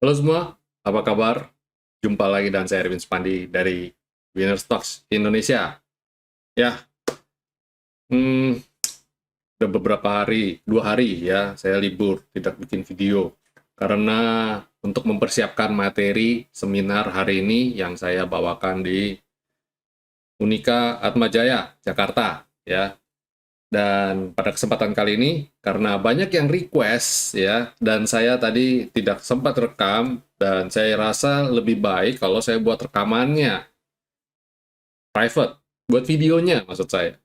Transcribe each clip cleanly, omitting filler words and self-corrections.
Halo semua, apa kabar? Jumpa lagi dengan saya Erwin Spandi dari Winner Stocks Indonesia. Ya, hmm, udah beberapa hari, 2 hari ya, saya libur, tidak bikin video. Karena untuk mempersiapkan materi seminar hari ini yang saya bawakan di Unika Atmajaya, Jakarta. Ya, dan pada kesempatan kali ini, karena banyak yang request ya, dan saya tadi tidak sempat rekam, dan saya rasa lebih baik kalau saya buat rekamannya private, buat videonya maksud saya,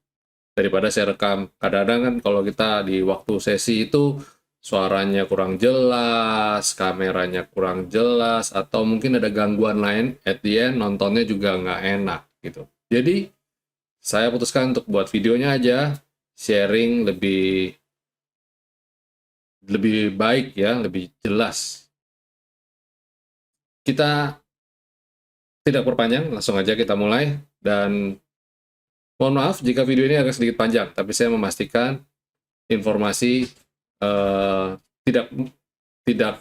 daripada saya rekam. Kadang-kadang kan kalau kita di waktu sesi itu suaranya kurang jelas, kameranya kurang jelas, atau mungkin ada gangguan lain, at the end nontonnya juga nggak enak gitu. Jadi saya putuskan untuk buat videonya aja, sharing lebih lebih baik ya, lebih jelas. Kita tidak perpanjang, langsung aja kita mulai. Dan mohon maaf jika video ini agak sedikit panjang, tapi saya memastikan informasi eh, tidak tidak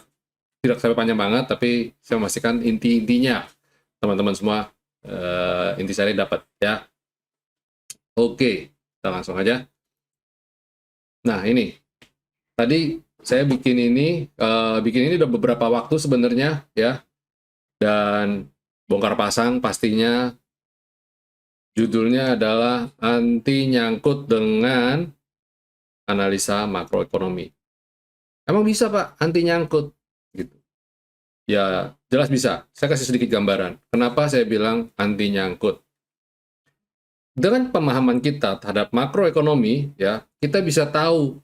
tidak sampai panjang banget, tapi saya memastikan inti-intinya teman-teman semua intisari dapat ya. Oke, kita langsung aja. Nah ini tadi saya bikin ini udah beberapa waktu sebenarnya ya, dan bongkar pasang pastinya. Judulnya adalah anti nyangkut dengan analisa makroekonomi. Emang bisa Pak anti nyangkut? Gitu. Ya jelas bisa. Saya kasih sedikit gambaran. Kenapa saya bilang anti nyangkut? Dengan pemahaman kita terhadap makroekonomi, ya kita bisa tahu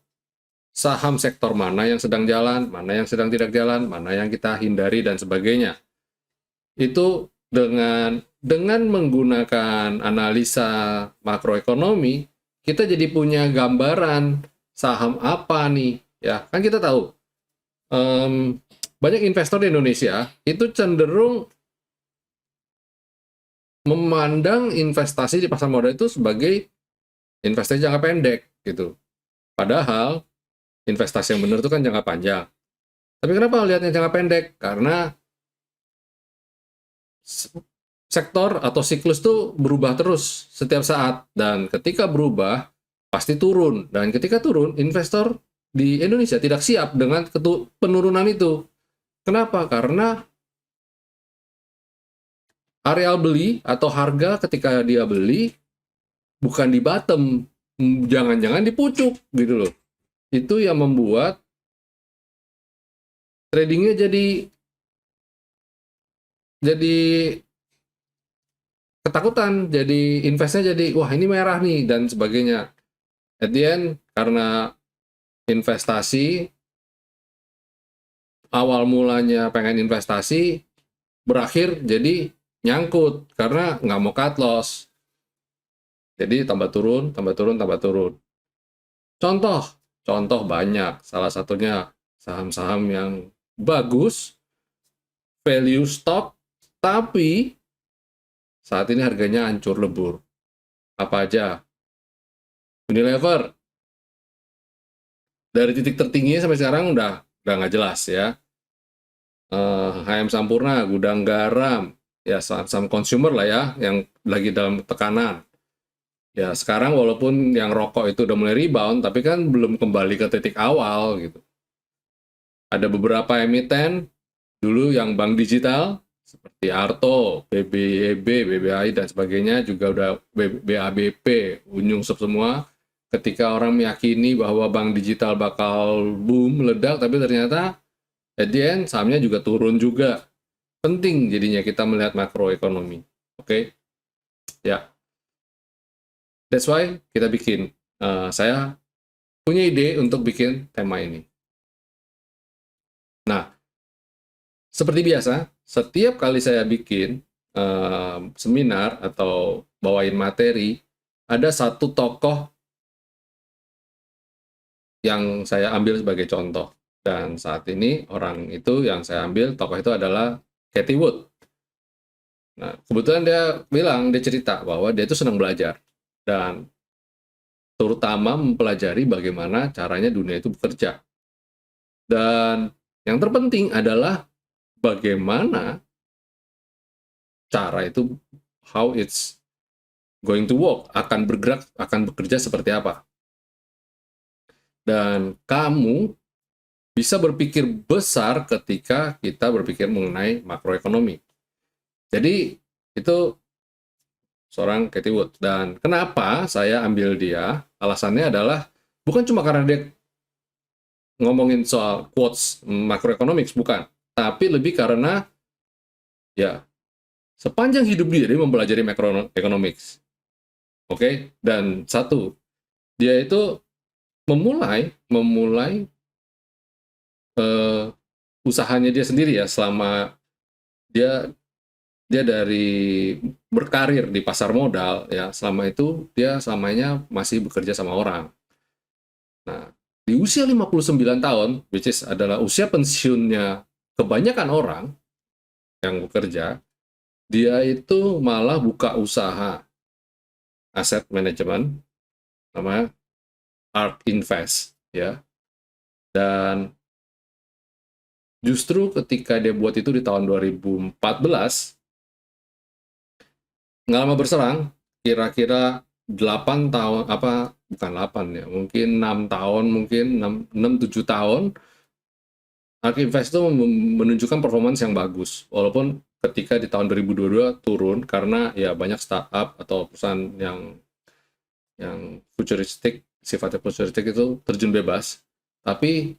saham sektor mana yang sedang jalan, mana yang sedang tidak jalan, mana yang kita hindari dan sebagainya. Itu dengan menggunakan analisa makroekonomi, kita jadi punya gambaran saham apa nih, ya kan kita tahu banyak investor di Indonesia itu cenderung memandang investasi di pasar modal itu sebagai investasi jangka pendek gitu. Padahal investasi yang benar itu kan jangka panjang. Tapi kenapa lihatnya jangka pendek? Karena sektor atau siklus tuh berubah terus setiap saat, dan ketika berubah pasti turun, dan ketika turun investor di Indonesia tidak siap dengan penurunan itu. Kenapa? Karena areal beli atau harga ketika dia beli bukan di bottom, jangan-jangan di pucuk gitu loh. Itu yang membuat tradingnya jadi ketakutan, jadi investnya jadi wah ini merah nih dan sebagainya. At the end, karena investasi awal mulanya pengen investasi, berakhir jadi nyangkut karena nggak mau cut loss. Jadi tambah turun, tambah turun, tambah turun. Contoh banyak. Salah satunya saham-saham yang bagus, value stock, tapi saat ini harganya hancur lebur. Apa aja? Unilever. Dari titik tertinggi sampai sekarang udah nggak jelas ya. HM Sampurna, Gudang Garam, ya saham consumer lah ya, yang lagi dalam tekanan. Ya sekarang walaupun yang rokok itu udah mulai rebound, tapi kan belum kembali ke titik awal gitu. Ada beberapa emiten dulu yang bank digital, seperti Arto, BBYB, BBI, dan sebagainya, juga udah BABP, Unyung semua, ketika orang meyakini bahwa bank digital bakal boom, meledak, tapi ternyata at the end sahamnya juga turun juga. Penting jadinya kita melihat makroekonomi. Oke? Ya. That's why kita bikin. Saya punya ide untuk bikin tema ini. Nah, seperti biasa, setiap kali saya bikin seminar atau bawain materi, ada satu tokoh yang saya ambil sebagai contoh. Dan saat ini orang itu yang saya ambil, tokoh itu adalah Cathie Wood. Nah, kebetulan dia bilang, dia cerita bahwa dia itu senang belajar. Dan terutama mempelajari bagaimana caranya dunia itu bekerja. Dan yang terpenting adalah bagaimana cara itu, how it's going to work, akan bergerak, akan bekerja seperti apa. Dan kamu bisa berpikir besar ketika kita berpikir mengenai makroekonomi. Jadi itu seorang Katie Wood. Dan kenapa saya ambil dia? Alasannya adalah bukan cuma karena dia ngomongin soal quotes macroeconomics, bukan. Tapi lebih karena ya sepanjang hidup dia mempelajari macroeconomics. Oke? Dan satu, dia itu memulai usahanya dia sendiri ya, selama dia dari berkarir di pasar modal ya, selama itu dia selamanya masih bekerja sama orang. Nah, di usia 59 tahun, which is adalah usia pensiunnya kebanyakan orang yang bekerja, dia itu malah buka usaha aset manajemen namanya ARK Invest ya. Dan justru ketika dia buat itu di tahun 2014, nggak lama berserang, kira-kira 8 tahun, bukan 8 ya, mungkin 6 tahun, mungkin 6-7 tahun, ARK Invest itu menunjukkan performance yang bagus, walaupun ketika di tahun 2022 turun, karena ya banyak startup atau perusahaan yang futuristik, sifatnya futuristik itu terjun bebas, tapi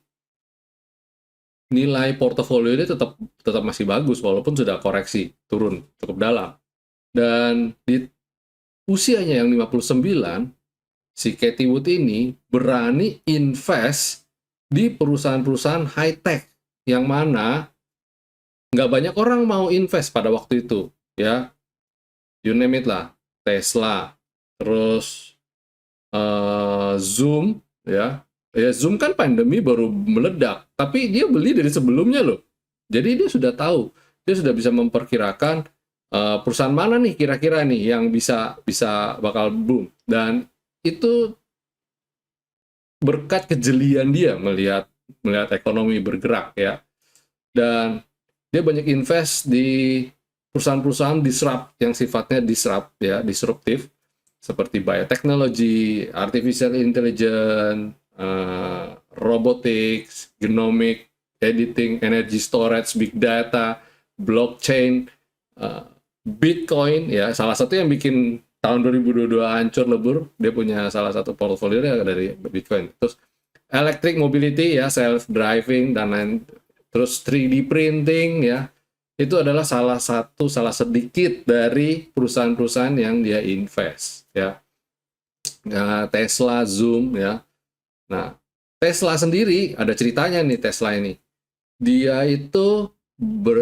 nilai portofolio dia tetap masih bagus, walaupun sudah koreksi, turun cukup dalam. Dan di usianya yang 59, si Katie Wood ini berani invest di perusahaan-perusahaan high-tech, yang mana nggak banyak orang mau invest pada waktu itu, ya. You name it lah, Tesla, terus Zoom, ya. Ya, Zoom kan pandemi baru meledak, tapi dia beli dari sebelumnya loh. Jadi dia sudah tahu, dia sudah bisa memperkirakan perusahaan mana nih kira-kira nih yang bisa bakal boom. Dan itu berkat kejelian dia melihat ekonomi bergerak ya. Dan dia banyak invest di perusahaan-perusahaan yang sifatnya disruptif, seperti biotechnology, artificial intelligence, robotics, genomic, editing, energy storage, big data, blockchain, Bitcoin ya. Salah satu yang bikin tahun 2022 hancur lebur, dia punya salah satu portfolio dari Bitcoin. Terus electric mobility ya, self driving dan lain, terus 3D printing ya. Itu adalah salah sedikit dari perusahaan-perusahaan yang dia invest ya. Nah, Tesla, Zoom ya. Nah, Tesla sendiri ada ceritanya nih. Tesla ini dia itu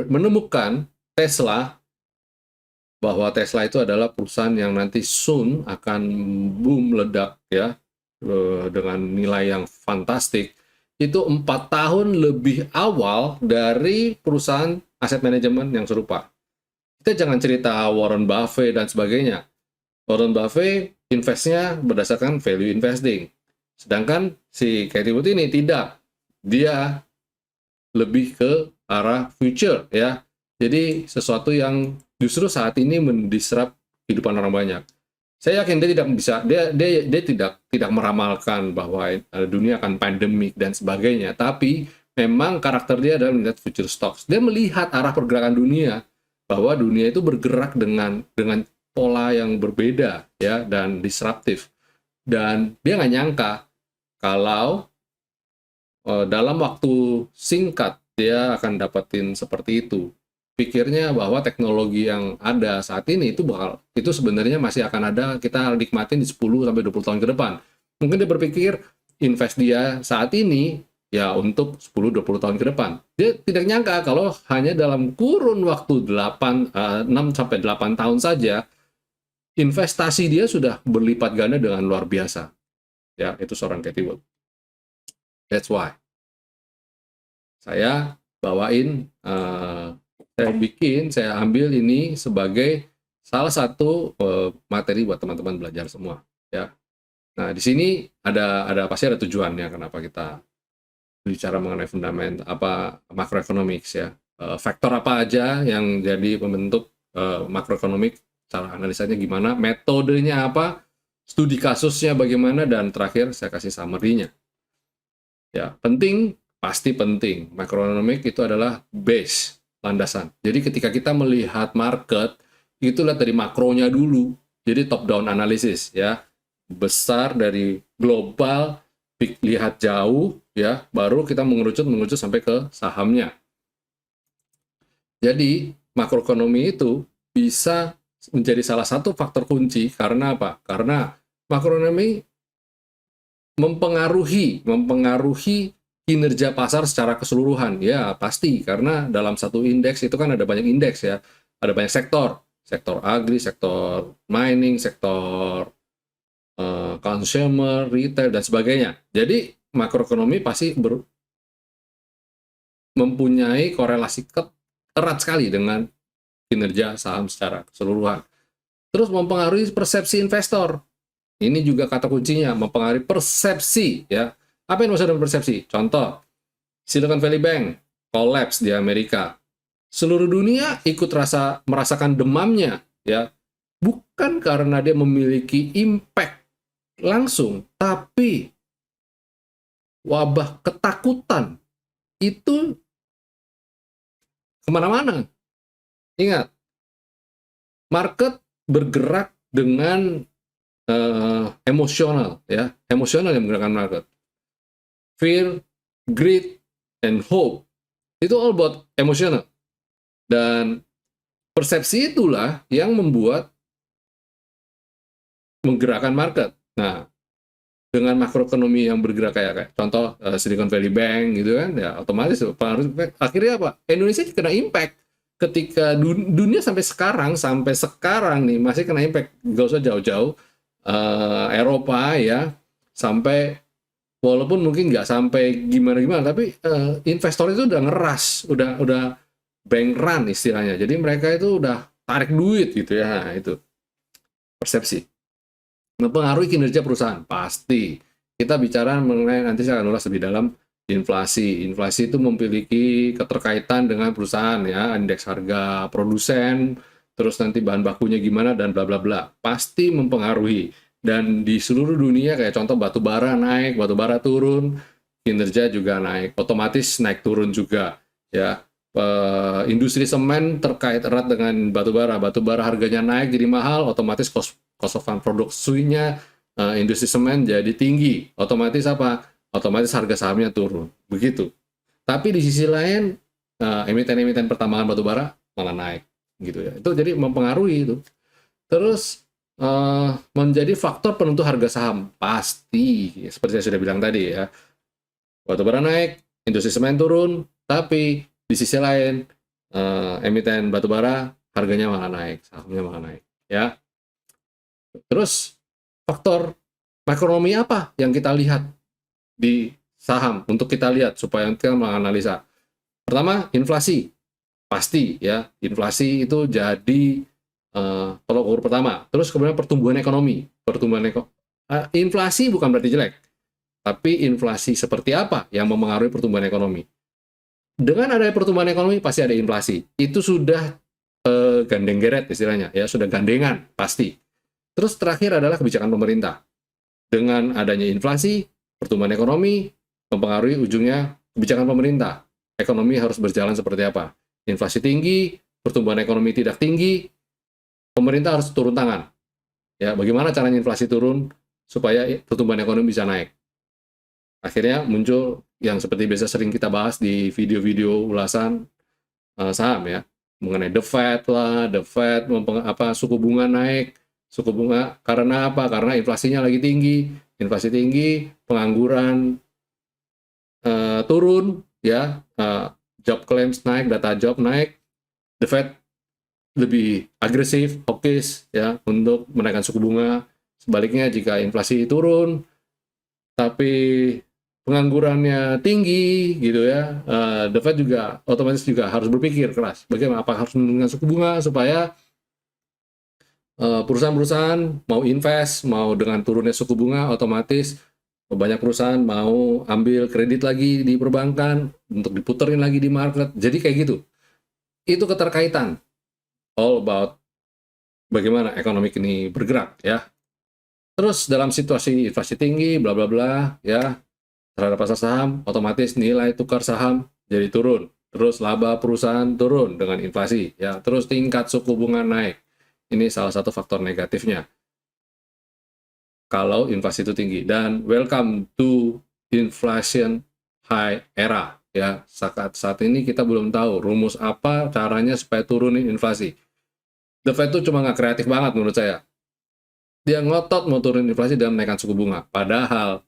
menemukan bahwa Tesla itu adalah perusahaan yang nanti soon akan boom, meledak ya, dengan nilai yang fantastik. Itu 4 tahun lebih awal dari perusahaan aset manajemen yang serupa. Kita jangan cerita Warren Buffett dan sebagainya. Warren Buffett investnya berdasarkan value investing, sedangkan si Katie Wood ini tidak. Dia lebih ke arah future ya. Jadi sesuatu yang justru saat ini mendisrupt kehidupan orang banyak. Saya yakin dia tidak bisa, dia tidak meramalkan bahwa dunia akan pandemik dan sebagainya, tapi memang karakter dia adalah melihat future stocks. Dia melihat arah pergerakan dunia, bahwa dunia itu bergerak dengan pola yang berbeda ya, dan disruptif. Dan dia nggak nyangka kalau dalam waktu singkat dia akan dapetin seperti itu. Pikirnya bahwa teknologi yang ada saat ini itu sebenarnya masih akan ada, kita nikmatin di 10-20 tahun ke depan. Mungkin dia berpikir invest dia saat ini ya untuk 10-20 tahun ke depan. Dia tidak nyangka kalau hanya dalam kurun waktu 6-8 tahun saja investasi dia sudah berlipat ganda dengan luar biasa. Ya, itu seorang Katie Wood. That's why saya bawain, saya ambil ini sebagai salah satu materi buat teman-teman belajar semua ya. Nah, di sini pasti ada tujuannya kenapa kita bicara mengenai fundamental macroeconomics ya. faktor apa aja yang jadi pembentuk makroekonomik, cara analisanya gimana, metodenya apa, studi kasusnya bagaimana, dan terakhir saya kasih summary-nya. Ya, penting, pasti penting. Makroekonomik itu adalah base, landasan. Jadi ketika kita melihat market, itu lihat dari makronya dulu. Jadi top down analysis ya. Besar dari global, lihat jauh ya, baru kita mengerucut sampai ke sahamnya. Jadi makroekonomi itu bisa menjadi salah satu faktor kunci karena apa? Karena makroekonomi mempengaruhi kinerja pasar secara keseluruhan. Ya, pasti karena dalam satu indeks itu kan ada banyak indeks ya. Ada banyak sektor, sektor agri, sektor mining, sektor consumer, retail dan sebagainya. Jadi makroekonomi pasti mempunyai korelasi erat sekali dengan kinerja saham secara keseluruhan. Terus mempengaruhi persepsi investor. Ini juga kata kuncinya, mempengaruhi persepsi ya. Apa yang maksud dengan persepsi? Contoh, Silicon Valley Bank collapse di Amerika. Seluruh dunia ikut merasakan demamnya ya. Bukan karena dia memiliki impact langsung, tapi wabah ketakutan itu kemana-mana. Ingat, market bergerak dengan emosional ya, emosional yang menggerakkan market. Fear, greed, and hope itu all about emosional, dan persepsi itulah yang membuat menggerakkan market. Nah, dengan makroekonomi yang bergerak kayak contoh Silicon Valley Bank gitu kan, ya otomatis akhirnya apa? Indonesia kena impact ketika dunia sampai sekarang nih masih kena impact. Gak usah jauh-jauh, Eropa ya, sampai walaupun mungkin nggak sampai gimana-gimana, tapi investor itu udah ngeras, udah bank run istilahnya. Jadi mereka itu udah tarik duit gitu ya. Nah, itu persepsi. Mempengaruhi kinerja perusahaan, pasti. Kita bicara mengenai, nanti saya akan ulas lebih dalam, inflasi. Inflasi itu memiliki keterkaitan dengan perusahaan ya, indeks harga produsen, terus nanti bahan bakunya gimana, dan bla bla bla. Pasti mempengaruhi. Dan di seluruh dunia, kayak contoh batu bara naik, batu bara turun, kinerja juga naik. Otomatis naik turun juga ya. Industri semen terkait erat dengan batu bara. Batu bara harganya naik jadi mahal, otomatis cost of produksinya industri semen jadi tinggi. Otomatis apa? Otomatis harga sahamnya turun. Begitu. Tapi di sisi lain emiten-emiten pertambangan batu bara malah naik gitu ya. Itu jadi mempengaruhi itu. Terus menjadi faktor penentu harga saham, pasti seperti saya sudah bilang tadi ya. Batu bara naik, industri semen turun, tapi di sisi lain emiten batubara harganya malah naik, sahamnya malah naik ya. Terus faktor makroekonomi apa yang kita lihat di saham untuk kita lihat supaya kita menganalisa? Pertama, inflasi. Pasti ya, inflasi itu jadi tolok ukur pertama. Terus kemudian pertumbuhan ekonomi. Inflasi bukan berarti jelek, tapi inflasi seperti apa yang mempengaruhi pertumbuhan ekonomi? Dengan adanya pertumbuhan ekonomi pasti ada inflasi. Itu sudah gandeng geret istilahnya ya, sudah gandengan pasti. Terus terakhir adalah kebijakan pemerintah. Dengan adanya inflasi, pertumbuhan ekonomi mempengaruhi ujungnya kebijakan pemerintah. Ekonomi harus berjalan seperti apa? Inflasi tinggi, pertumbuhan ekonomi tidak tinggi, pemerintah harus turun tangan. Ya, bagaimana caranya inflasi turun supaya pertumbuhan ekonomi bisa naik? Akhirnya muncul yang seperti biasa sering kita bahas di video-video ulasan saham ya, mengenai the Fed lah, suku bunga naik, suku bunga karena apa? Karena inflasinya lagi tinggi, inflasi tinggi, pengangguran turun ya, job claims naik, data job naik, the Fed lebih agresif, hawkish ya untuk menaikkan suku bunga. Sebaliknya jika inflasi turun tapi penganggurannya tinggi gitu ya, the Fed juga otomatis juga harus berpikir keras bagaimana, apakah harus menurunkan suku bunga supaya perusahaan-perusahaan mau invest, mau dengan turunnya suku bunga otomatis banyak perusahaan mau ambil kredit lagi di perbankan untuk diputerin lagi di market. Jadi kayak gitu. Itu keterkaitan, all about bagaimana ekonomi ini bergerak ya. Terus dalam situasi inflasi tinggi, bla bla bla ya, terhadap pasar saham, otomatis nilai tukar saham jadi turun. Terus laba perusahaan turun dengan inflasi ya. Terus tingkat suku bunga naik. Ini salah satu faktor negatifnya kalau inflasi itu tinggi. Dan welcome to inflation high era ya. Saat ini kita belum tahu rumus apa caranya supaya turunin inflasi. The Fed itu cuma nggak kreatif banget menurut saya. Dia ngotot mau turunin inflasi dan menaikkan suku bunga. Padahal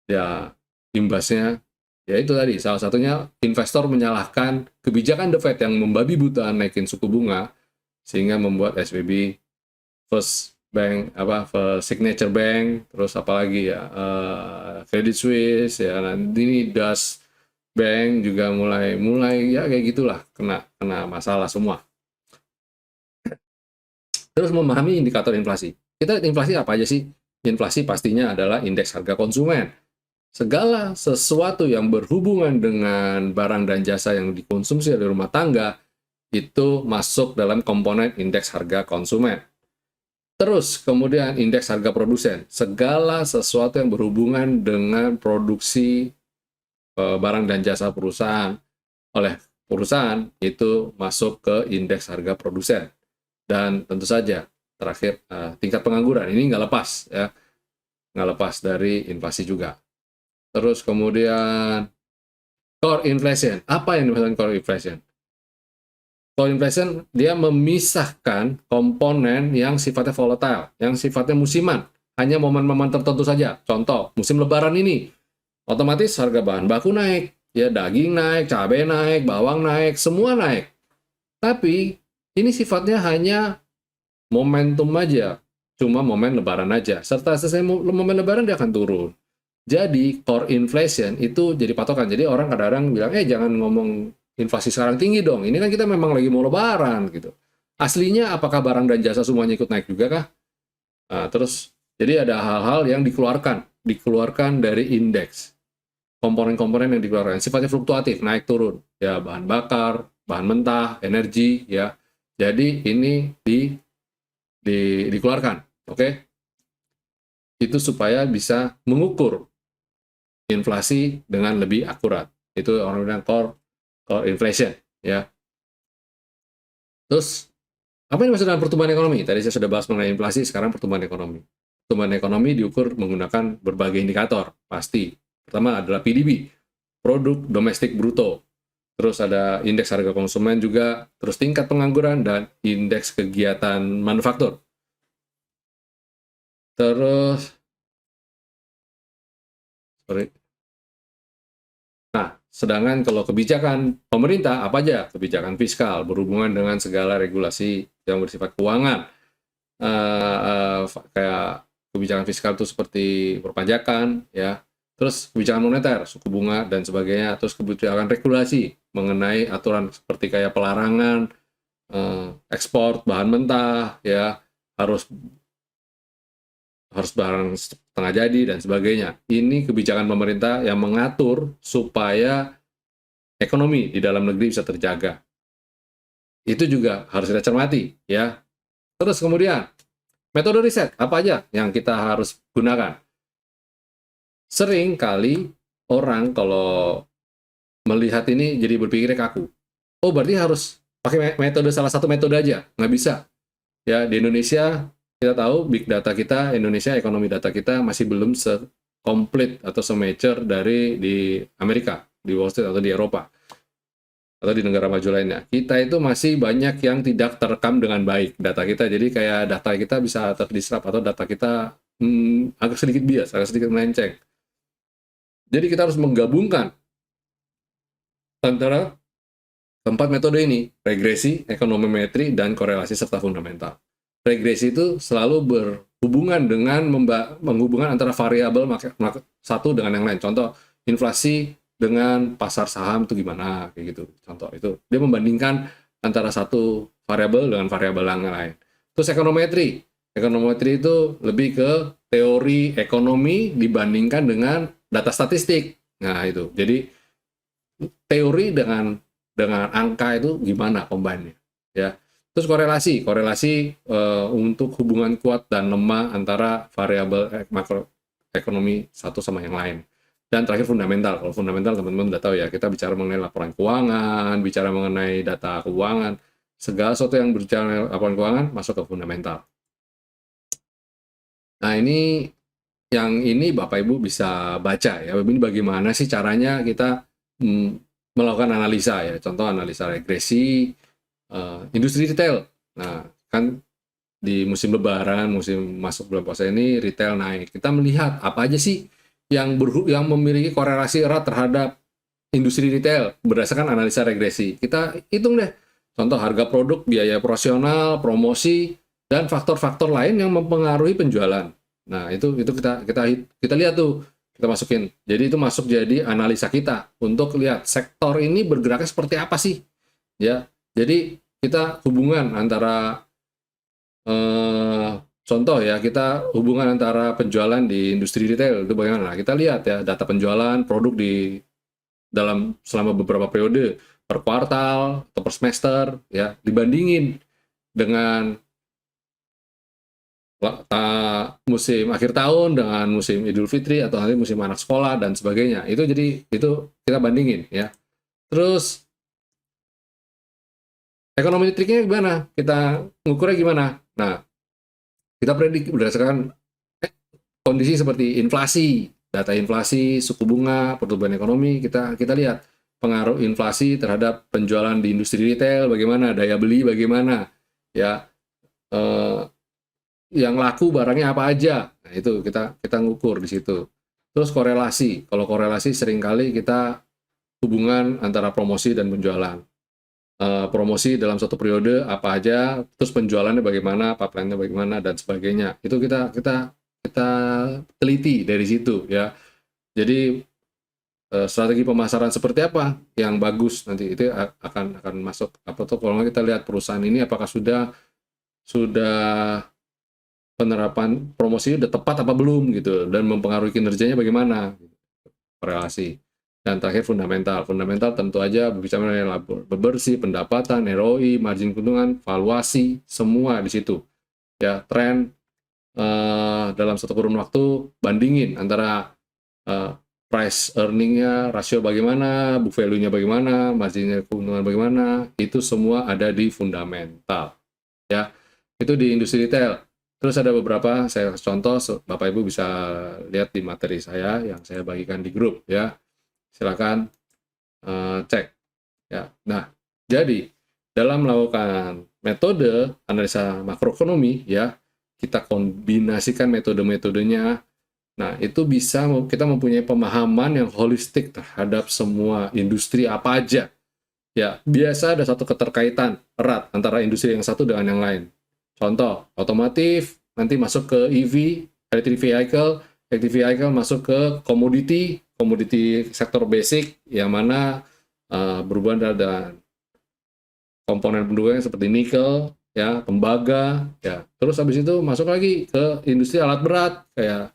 ya imbasnya ya itu tadi, salah satunya investor menyalahkan kebijakan The Fed yang membabi buta naikin suku bunga sehingga membuat SVB, First Bank, First Signature Bank, terus apalagi ya, Credit Suisse ya, nanti ini Das Bank juga mulai ya kayak gitulah, kena masalah semua. Terus memahami indikator inflasi. Kita inflasi apa aja sih? Inflasi pastinya adalah indeks harga konsumen. Segala sesuatu yang berhubungan dengan barang dan jasa yang dikonsumsi oleh rumah tangga itu masuk dalam komponen indeks harga konsumen. Terus kemudian indeks harga produsen. Segala sesuatu yang berhubungan dengan produksi barang dan jasa perusahaan oleh perusahaan itu masuk ke indeks harga produsen. Dan tentu saja terakhir tingkat pengangguran ini nggak lepas ya, nggak lepas dari inflasi juga. Terus kemudian core inflation. Apa yang dimaksudkan core inflation? Core inflation dia memisahkan komponen yang sifatnya volatile, yang sifatnya musiman, hanya momen-momen tertentu saja. Contoh, musim lebaran ini otomatis harga bahan baku naik, ya daging naik, cabai naik, bawang naik, semua naik. Tapi ini sifatnya hanya momentum aja, cuma momen lebaran aja. Serta selesai momen lebaran dia akan turun. Jadi core inflation itu jadi patokan. Jadi orang kadang-kadang bilang, jangan ngomong inflasi sekarang tinggi dong. Ini kan kita memang lagi mau lebaran gitu. Aslinya apakah barang dan jasa semuanya ikut naik juga kah? Nah, terus jadi ada hal-hal yang dikeluarkan dari indeks. Komponen-komponen yang dikeluarkan sifatnya fluktuatif, naik turun. Ya bahan bakar, bahan mentah, energi ya. Jadi ini dikeluarkan, oke? Itu supaya bisa mengukur inflasi dengan lebih akurat. Itu orang bilang core inflation, ya. Terus, apa yang dimaksud dengan pertumbuhan ekonomi? Tadi saya sudah bahas mengenai inflasi, sekarang pertumbuhan ekonomi. Pertumbuhan ekonomi diukur menggunakan berbagai indikator, pasti. Pertama adalah PDB, Produk Domestik Bruto. Terus ada indeks harga konsumen juga, terus tingkat pengangguran, dan indeks kegiatan manufaktur. Terus, nah, sedangkan kalau kebijakan pemerintah, apa aja? Kebijakan fiskal, berhubungan dengan segala regulasi yang bersifat keuangan. Kayak kebijakan fiskal itu seperti perpajakan, ya. Terus kebijakan moneter, suku bunga, dan sebagainya. Terus kebijakan regulasi mengenai aturan seperti kayak pelarangan, ekspor bahan mentah, ya, harus barang setengah jadi dan sebagainya. Ini kebijakan pemerintah yang mengatur supaya ekonomi di dalam negeri bisa terjaga. Itu juga harus kita cermati, ya. Terus kemudian metode riset apa aja yang kita harus gunakan? Sering kali orang kalau melihat ini jadi berpikirnya kaku. Oh, berarti harus pakai salah satu metode aja? Nggak bisa. Ya, di Indonesia kita tahu big data kita, Indonesia ekonomi data kita masih belum se-complete atau se-mature dari di Amerika, di Wall Street atau di Eropa, atau di negara maju lainnya. Kita itu masih banyak yang tidak terekam dengan baik data kita, jadi kayak data kita bisa terdisrupt atau data kita agak sedikit bias, agak sedikit melenceng. Jadi kita harus menggabungkan antara keempat metode ini, regresi, ekonometri, dan korelasi serta fundamental. Regresi itu selalu berhubungan dengan menghubungkan antara variabel satu dengan yang lain. Contoh, inflasi dengan pasar saham itu gimana, kayak gitu. Contoh itu, dia membandingkan antara satu variabel dengan variabel yang lain. Terus ekonometri. Ekonometri itu lebih ke teori ekonomi dibandingkan dengan data statistik. Nah, itu. Jadi teori dengan dengan angka itu gimana combine-nya, ya. Terus korelasi untuk hubungan kuat dan lemah antara variabel makroekonomi satu sama yang lain. Dan terakhir fundamental. Kalau fundamental teman-teman udah tahu ya, kita bicara mengenai laporan keuangan, bicara mengenai data keuangan, segala sesuatu yang berbicara laporan keuangan masuk ke fundamental. Nah, ini Bapak Ibu bisa baca ya. Ini bagaimana sih caranya kita melakukan analisa ya. Contoh analisa regresi industri retail. Nah, kan di musim lebaran, musim masuk bulan puasa ini retail naik. Kita melihat apa aja sih yang memiliki korelasi erat terhadap industri retail berdasarkan analisa regresi. Kita hitung deh. Contoh harga produk, biaya operasional, promosi, dan faktor-faktor lain yang mempengaruhi penjualan. Nah, itu kita lihat tuh, kita masukin. Jadi itu masuk jadi analisa kita untuk lihat sektor ini bergeraknya seperti apa sih. Ya. Jadi kita hubungan antara contoh ya, kita hubungan antara penjualan di industri retail itu bagaimana? Nah, kita lihat ya data penjualan produk selama beberapa periode, per kuartal atau per semester ya, dibandingin dengan musim akhir tahun dengan musim Idul Fitri atau nanti musim anak sekolah dan sebagainya. Itu kita bandingin ya. Terus ekonomi triknya gimana? Kita ngukurnya gimana? Nah, kita predik berdasarkan kondisi seperti inflasi, data inflasi, suku bunga, pertumbuhan ekonomi, kita lihat pengaruh inflasi terhadap penjualan di industri retail, bagaimana, daya beli bagaimana, ya, yang laku barangnya apa aja. Nah, itu kita ngukur di situ. Terus korelasi, kalau korelasi seringkali kita hubungan antara promosi dan penjualan. Promosi dalam satu periode apa aja, terus penjualannya bagaimana, pipeline-nya bagaimana dan sebagainya. Itu kita teliti dari situ ya. Jadi strategi pemasaran seperti apa yang bagus nanti itu akan masuk apa tuh, kalau kita lihat perusahaan ini apakah sudah penerapan promosi udah tepat apa belum gitu, dan mempengaruhi kinerjanya bagaimana, korelasi. Dan terakhir fundamental tentu aja berbicara mengenai laba bersih, pendapatan, ROI, margin keuntungan, valuasi, semua di situ ya. Tren dalam satu kurun waktu, bandingin antara price earning-nya, rasio bagaimana, book value-nya bagaimana, marginnya keuntungan bagaimana, itu semua ada di fundamental ya. Itu di industri retail. Terus ada beberapa saya contoh, Bapak Ibu bisa lihat di materi saya yang saya bagikan di grup ya. Silakan cek ya. Nah, jadi dalam melakukan metode analisa makroekonomi ya, kita kombinasikan metode-metodenya. Nah, itu bisa kita mempunyai pemahaman yang holistik terhadap semua industri apa aja. Ya, biasa ada satu keterkaitan erat antara industri yang satu dengan yang lain. Contoh, otomotif nanti masuk ke EV, electric vehicle masuk ke komoditi sektor basic yang mana berhubungan dengan komponen pendukungnya seperti nikel ya, tembaga ya. Terus habis itu masuk lagi ke industri alat berat kayak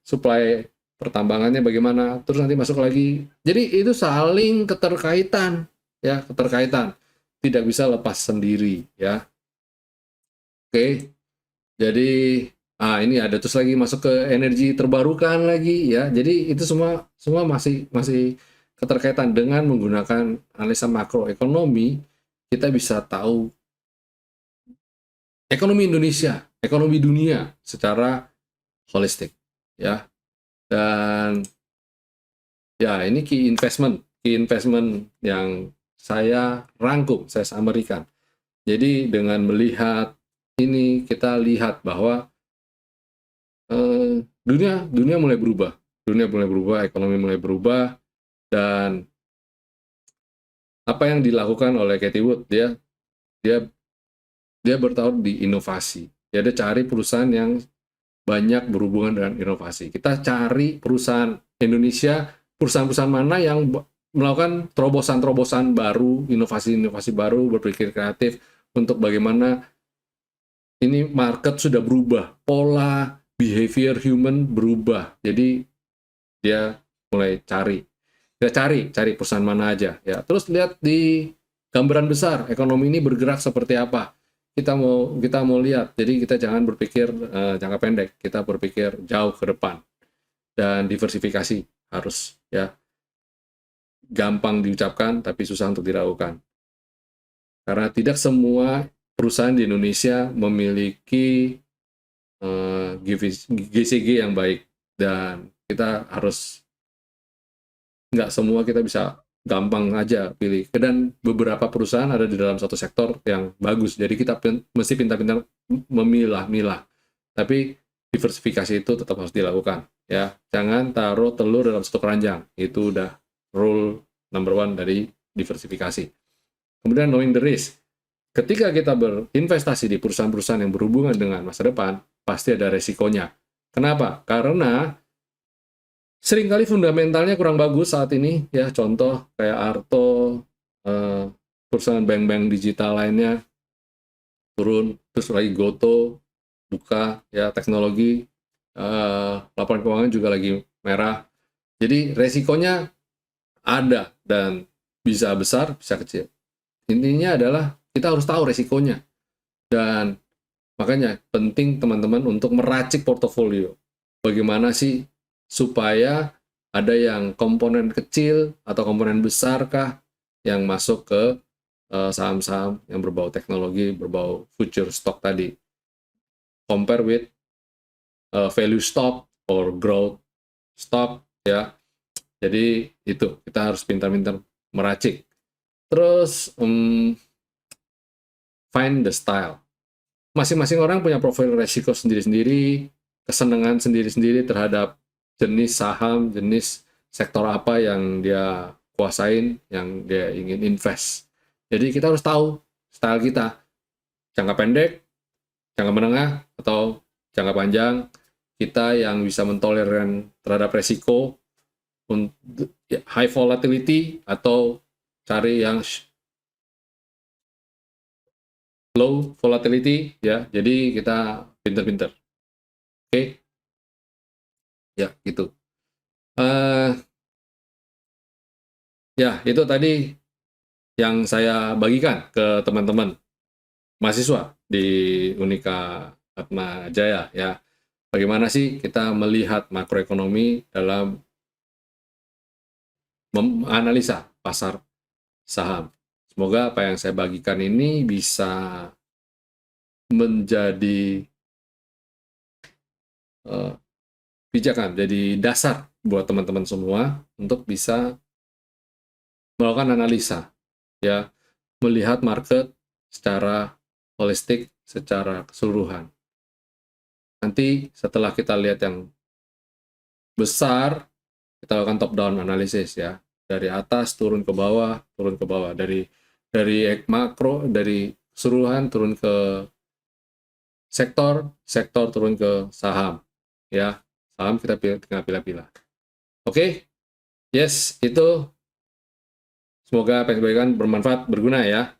supply pertambangannya bagaimana, terus nanti masuk lagi. Jadi itu saling keterkaitan ya, tidak bisa lepas sendiri ya. Oke, jadi ini ada terus lagi masuk ke energi terbarukan lagi ya. Jadi itu semua masih keterkaitan. Dengan menggunakan analisa makroekonomi, kita bisa tahu ekonomi Indonesia, ekonomi dunia secara holistik ya. Dan ya, ini key investment yang saya rangkum, saya summary-kan. Jadi dengan melihat ini, kita lihat bahwa dunia mulai berubah, ekonomi mulai berubah, dan apa yang dilakukan oleh Cathie Wood, dia bertaruh di inovasi. Dia cari perusahaan yang banyak berhubungan dengan inovasi. Kita cari perusahaan Indonesia, perusahaan-perusahaan mana yang melakukan terobosan-terobosan baru, inovasi-inovasi baru, berpikir kreatif untuk bagaimana ini market sudah berubah, pola behavior human berubah. Jadi dia mulai cari. Kita cari perusahaan mana aja ya. Terus lihat di gambaran besar ekonomi ini bergerak seperti apa. Kita mau lihat. Jadi kita jangan berpikir jangka pendek, kita berpikir jauh ke depan. Dan diversifikasi harus ya. Gampang diucapkan tapi susah untuk dilakukan. Karena tidak semua perusahaan di Indonesia memiliki GCG yang baik, dan kita harus, nggak semua kita bisa gampang aja pilih. Dan beberapa perusahaan ada di dalam satu sektor yang bagus, jadi kita mesti pintar-pintar memilah-milah. Tapi diversifikasi itu tetap harus dilakukan ya. Jangan taruh telur dalam satu keranjang, itu udah rule number one dari diversifikasi. Kemudian knowing the risk. Ketika kita berinvestasi di perusahaan-perusahaan yang berhubungan dengan masa depan, pasti ada resikonya. Kenapa? Karena seringkali fundamentalnya kurang bagus saat ini, ya. Contoh kayak Arto, perusahaan bank-bank digital lainnya turun, terus lagi Goto, buka, ya, teknologi, laporan keuangan juga lagi merah. Jadi resikonya ada, dan bisa besar, bisa kecil. Intinya adalah kita harus tahu resikonya. Dan makanya penting teman-teman untuk meracik portofolio. Bagaimana sih supaya ada yang komponen kecil atau komponen besarkah yang masuk ke saham-saham yang berbau teknologi, berbau future stock tadi. Compare with value stock or growth stock, ya. Jadi itu, kita harus pintar-pintar meracik. Terus find the style. Masing-masing orang punya profil resiko sendiri-sendiri, kesenangan sendiri-sendiri terhadap jenis saham, jenis sektor apa yang dia kuasain, yang dia ingin invest. Jadi kita harus tahu style kita, jangka pendek, jangka menengah, atau jangka panjang. Kita yang bisa mentoleran terhadap resiko, high volatility, atau cari yang low volatility, ya. Jadi kita pinter-pinter. Oke. Ya, gitu. Ya, itu tadi yang saya bagikan ke teman-teman mahasiswa di Unika Atma Jaya, ya. Bagaimana sih kita melihat makroekonomi dalam menganalisa pasar saham. Semoga apa yang saya bagikan ini bisa menjadi pijakan, jadi dasar buat teman-teman semua untuk bisa melakukan analisa, ya, melihat market secara holistik, secara keseluruhan. Nanti setelah kita lihat yang besar, kita lakukan top down analisis, ya, dari atas turun ke bawah, dari makro, dari keseluruhan turun ke sektor turun ke saham, ya. Saham kita tinggal pilih-pilih. Oke, yes, itu semoga apa yang diberikan bermanfaat, berguna, ya.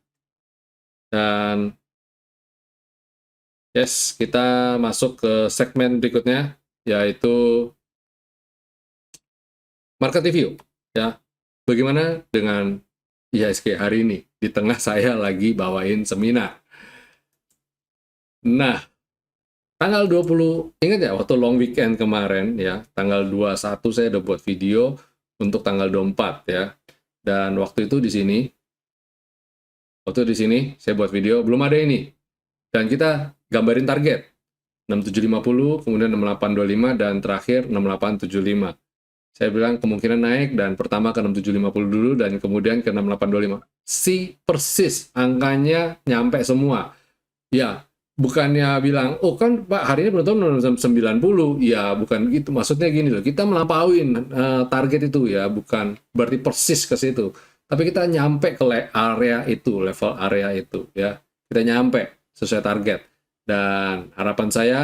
Dan yes, kita masuk ke segmen berikutnya, yaitu market review, ya. Bagaimana dengan IHSG hari ini di tengah saya lagi bawain seminar. Nah, tanggal 20, ingat ya, waktu long weekend kemarin, ya, tanggal 21 saya udah buat video untuk tanggal 24, ya. Dan waktu itu di sini saya buat video, belum ada ini. Dan kita gambarin target. 6750, kemudian 6825, dan terakhir 6875. Saya bilang kemungkinan naik, dan pertama ke 6750 dulu, dan kemudian ke 6825. Persis, angkanya nyampe semua. Ya, bukannya bilang, oh kan Pak, hari ini belum tahu 90. Ya, bukan gitu. Maksudnya gini loh, kita melampauin target itu, ya. Bukan berarti persis ke situ. Tapi kita nyampe ke area itu, level area itu, ya. Kita nyampe sesuai target. Dan harapan saya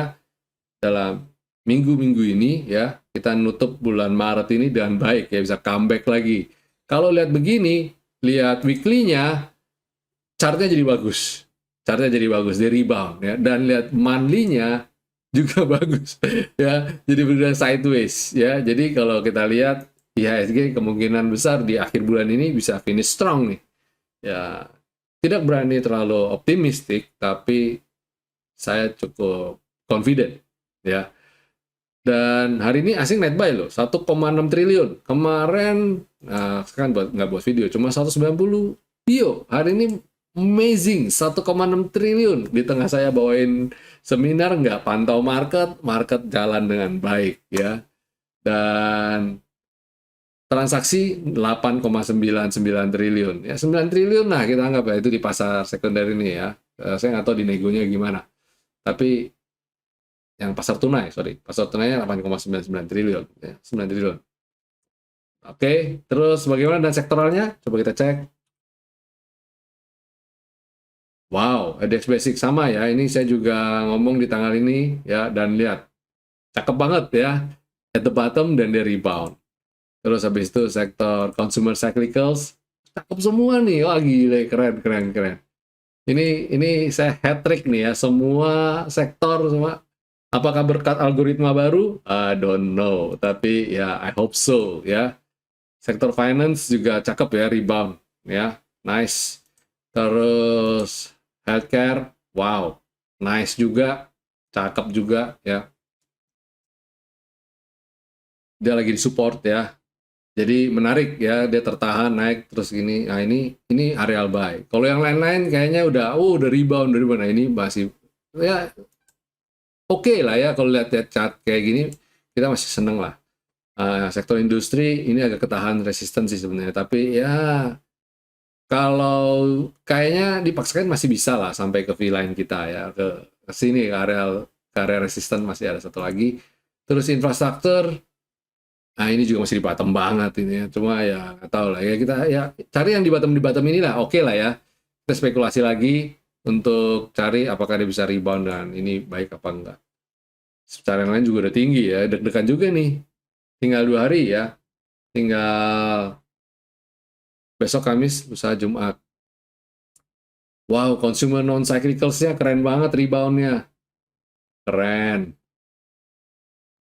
dalam minggu-minggu ini, ya, kita nutup bulan Maret ini dengan baik, ya, bisa comeback lagi. Kalau lihat begini, lihat weekly-nya, chartnya jadi bagus. Chartnya jadi bagus, dia rebound, ya. Dan lihat monthly-nya juga bagus, ya. Jadi bergerak sideways, ya. Jadi kalau kita lihat IHSG kemungkinan besar di akhir bulan ini bisa finish strong nih. Ya, tidak berani terlalu optimistik, tapi saya cukup confident ya. Dan hari ini asing net buy loh, 1,6 triliun. Kemarin, kan nggak buat video, cuma 190 bio. Hari ini amazing, 1,6 triliun. Di tengah saya bawain seminar, nggak pantau market, market jalan dengan baik ya. Dan transaksi 8,99 triliun. Ya 9 triliun lah kita anggap ya, itu di pasar sekunder ini ya. Saya nggak tahu di negonya gimana. Tapi yang pasar tunai, pasar tunainya 8,99 triliun, ya, 9 triliun. Oke, terus bagaimana dan sektoralnya? Coba kita cek. Wow, IDX Basic sama ya. Ini saya juga ngomong di tanggal ini ya, dan lihat, cakep banget ya. At the bottom dan dia rebound. Terus habis itu sektor consumer cyclicals, cakep semua nih. Wah gile, keren, keren, keren. Ini saya hat trick nih ya, semua sektor semua. Apakah berkat algoritma baru? I don't know, tapi ya I hope so ya. Sektor finance juga cakep ya, rebound ya, nice. Terus healthcare, wow, nice juga, cakep juga ya. Dia lagi disupport ya. Jadi menarik ya, dia tertahan naik terus gini. Nah, ini areal buy. Kalau yang lain-lain kayaknya udah rebound dari mana. Ini masih ya oke lah ya, kalau lihat chart kayak gini kita masih seneng lah. Sektor industri ini agak ketahan resisten sih sebenarnya, tapi ya kalau kayaknya dipaksakan masih bisa lah sampai ke V-line kita ya, ke sini ke area resisten masih ada satu lagi. Terus infrastruktur, nah ini juga masih di bottom banget ini ya. Cuma ya nggak tahu lah ya, kita ya cari yang di bottom ini lah, oke lah ya. Kita spekulasi lagi untuk cari apakah dia bisa rebound dan ini baik apa enggak. Secara yang lain juga udah tinggi ya, deg-degan juga nih. Tinggal 2 hari ya, tinggal besok Kamis, lusa Jumat. Wow, consumer non-cyclicals-nya keren banget rebound-nya. Keren.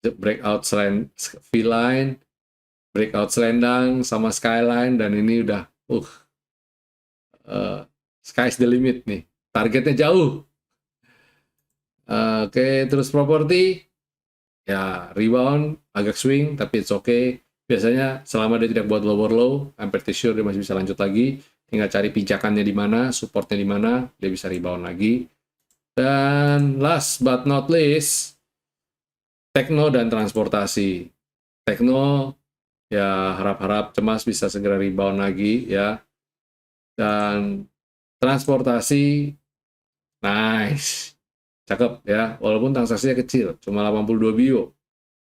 Breakout V-line, breakout selendang sama skyline, dan ini udah sky's the limit nih. Targetnya jauh. Oke, terus properti ya rebound, agak swing, tapi it's okay. Biasanya selama dia tidak buat lower low, I'm pretty sure dia masih bisa lanjut lagi. Tinggal cari pijakannya di mana, supportnya di mana, dia bisa rebound lagi. Dan last but not least, tekno dan transportasi. Tekno ya harap-harap cemas bisa segera rebound lagi ya. Dan transportasi nice. Cakep ya, walaupun transaksinya kecil, cuma 82 bio.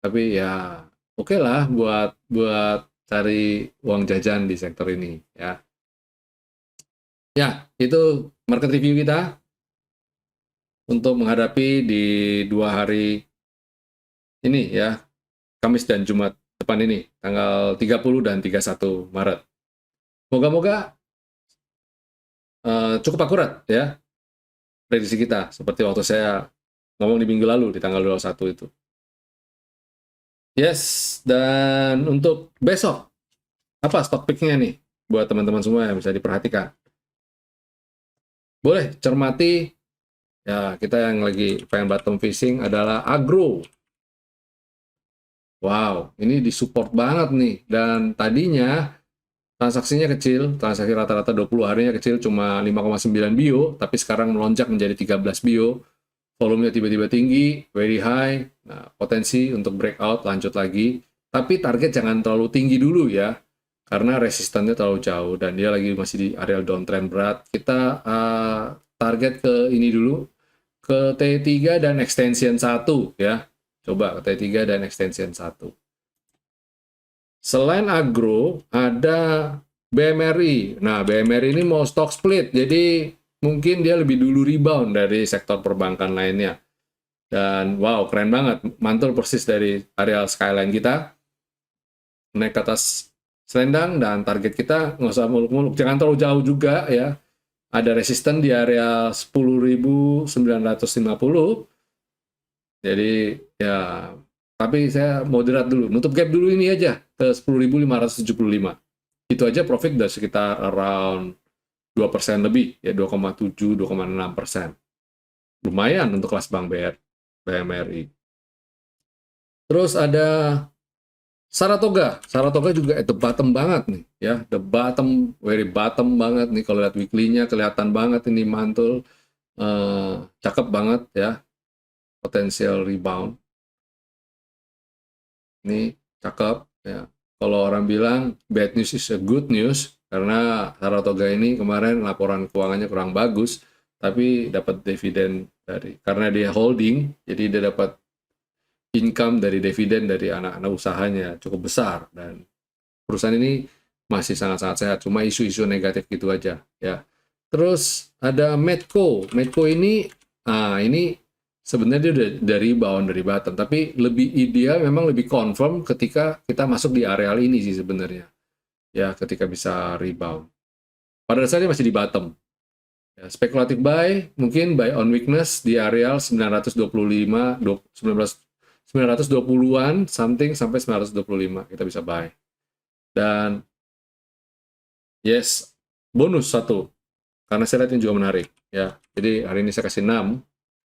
Tapi ya oke lah buat cari uang jajan di sektor ini ya. Ya, itu market review kita untuk menghadapi di 2 hari ini ya, Kamis dan Jumat depan ini, tanggal 30 dan 31 Maret. Moga-moga cukup akurat ya prediksi kita, seperti waktu saya ngomong di minggu lalu di tanggal 21 itu. Yes, dan untuk besok, apa stock pick-nya nih buat teman-teman semua yang bisa diperhatikan? Boleh cermati, ya kita yang lagi pengen bottom fishing adalah agro. Wow, ini disupport banget nih, dan tadinya transaksinya kecil, transaksi rata-rata 20 harinya kecil, cuma 5,9 bio, tapi sekarang melonjak menjadi 13 bio. Volumenya tiba-tiba tinggi, very high, nah, potensi untuk breakout lanjut lagi, tapi target jangan terlalu tinggi dulu ya, karena resistannya terlalu jauh, dan dia lagi masih di area downtrend berat. Kita target ke ini dulu, ke T3 dan extension 1 ya, coba ke T3 dan extension 1. Selain agro, ada BMRI. Nah, BMRI ini mau stock split, jadi mungkin dia lebih dulu rebound dari sektor perbankan lainnya. Dan wow, keren banget. Mantul persis dari area skyline kita. Naik ke atas selendang, dan target kita nggak usah muluk-muluk. Jangan terlalu jauh juga ya. Ada resisten di area 10.950. Jadi ya Tapi saya moderat dulu, nutup gap dulu ini aja ke 10.575. Itu aja profit udah sekitar around 2% lebih, ya 2,7, 2,6%. Lumayan untuk kelas bank BMRI. Terus ada Saratoga. Saratoga juga at the bottom banget nih, ya. The bottom, very bottom banget nih. Kalau lihat weekly-nya kelihatan banget ini mantul. Cakep banget ya. Potensial rebound. Ini cakep ya. Kalau orang bilang bad news is a good news, karena Saratoga ini kemarin laporan keuangannya kurang bagus, tapi dapat dividen karena dia holding, jadi dia dapat income dari dividen dari anak-anak usahanya cukup besar, dan perusahaan ini masih sangat-sangat sehat, cuma isu-isu negatif gitu aja ya. Terus ada Medco. Medco ini sebenarnya dia dari bawaan dari bottom, tapi lebih ideal memang lebih confirm ketika kita masuk di areal ini sih sebenarnya. Ya, ketika bisa rebound. Pada dasarnya masih di bottom. Ya, spekulatif buy, mungkin buy on weakness di areal 925, 920-an something sampai 925 kita bisa buy. Dan yes, bonus satu. Karena saya lihat ini juga menarik ya. Jadi hari ini saya kasih 6,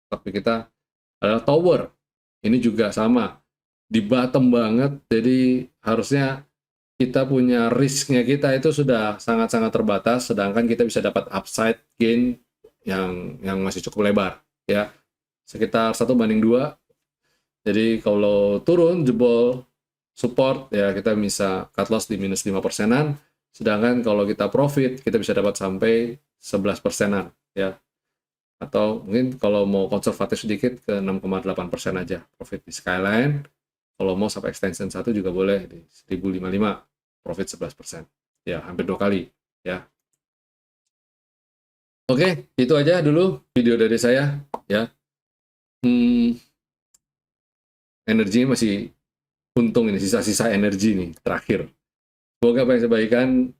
tapi kita adalah tower. Ini juga sama, di bottom banget, jadi harusnya kita punya risknya kita itu sudah sangat-sangat terbatas, sedangkan kita bisa dapat upside gain yang masih cukup lebar ya, sekitar 1:2. Jadi kalau turun jebol support ya kita bisa cut loss di minus 5%-an, sedangkan kalau kita profit kita bisa dapat sampai 11%-an ya. Atau mungkin kalau mau konservatif sedikit ke 6,8% aja profit di Skyline. Kalau mau sampai extension 1 juga boleh di 1055, profit 11%. Ya, hampir 2 kali ya. Oke, itu aja dulu video dari saya ya. Energinya masih untung ini, sisa-sisa energi nih terakhir. Semoga apa yang saya bagikan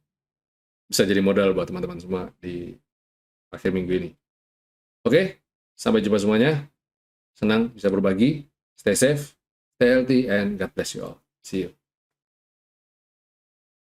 bisa jadi modal buat teman-teman semua di akhir minggu ini. Oke, sampai jumpa semuanya. Senang bisa berbagi. Stay safe, stay healthy, and God bless you all. See you.